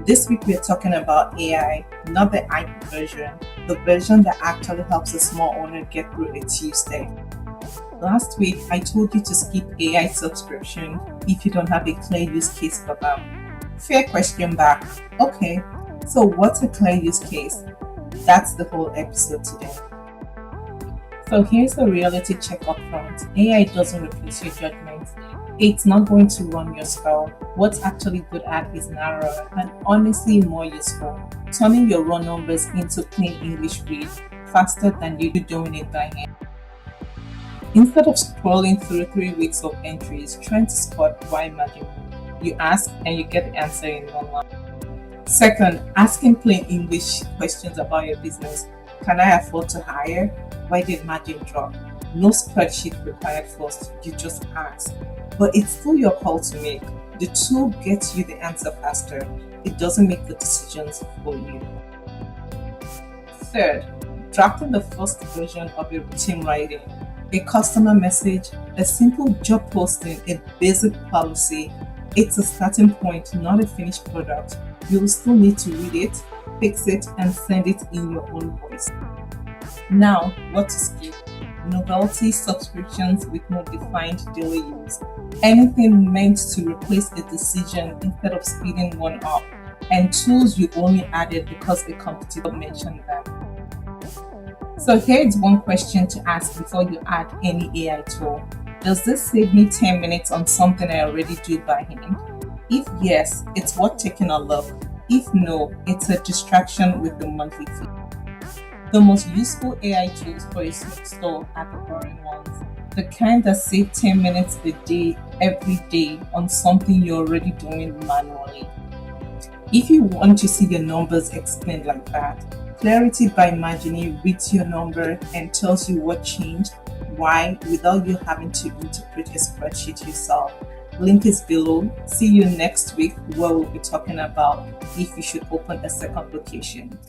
This week we're talking about AI, not the hype version, the version that actually helps a small owner get through a Tuesday. Last week I told you to skip AI subscription if you don't have a clear use case for them. Fair question back. Okay, so what's a clear use case? That's the whole episode today. So here's the reality check up front. AI doesn't replace your judgment. It's not going to run your spell. What's actually good at is narrower and honestly more useful. Turning your raw numbers into plain English read faster than you doing it by hand. Instead of scrolling through 3 weeks of entries trying to spot why margin, you ask and you get the answer in one line. Second, asking plain English questions about your business. Can I afford to hire? Why did margin drop? No spreadsheet required first, you just ask. But it's still your call to make. The tool gets you the answer faster. It doesn't make the decisions for you. Third, drafting the first version of your routine writing. A customer message, a simple job posting, a basic policy. It's a starting point, not a finished product. You'll still need to read it, fix it, and send it in your own voice. Now, what to skip? Novelty subscriptions with no defined daily use. Anything meant to replace a decision instead of speeding one up. And tools you only added because a competitor mentioned them. So here's one question to ask before you add any AI tool. Does this save me 10 minutes on something I already do by hand? If yes, it's worth taking a look. If no, it's a distraction with the monthly fee. The most useful AI tools for a small store are the boring ones. The kind that save 10 minutes a day, every day on something you're already doing manually. If you want to see your numbers explained like that, Clarity by Margini reads your number and tells you what changed, why, without you having to interpret a spreadsheet yourself. Link is below. See you next week where we'll be talking about if you should open a second location.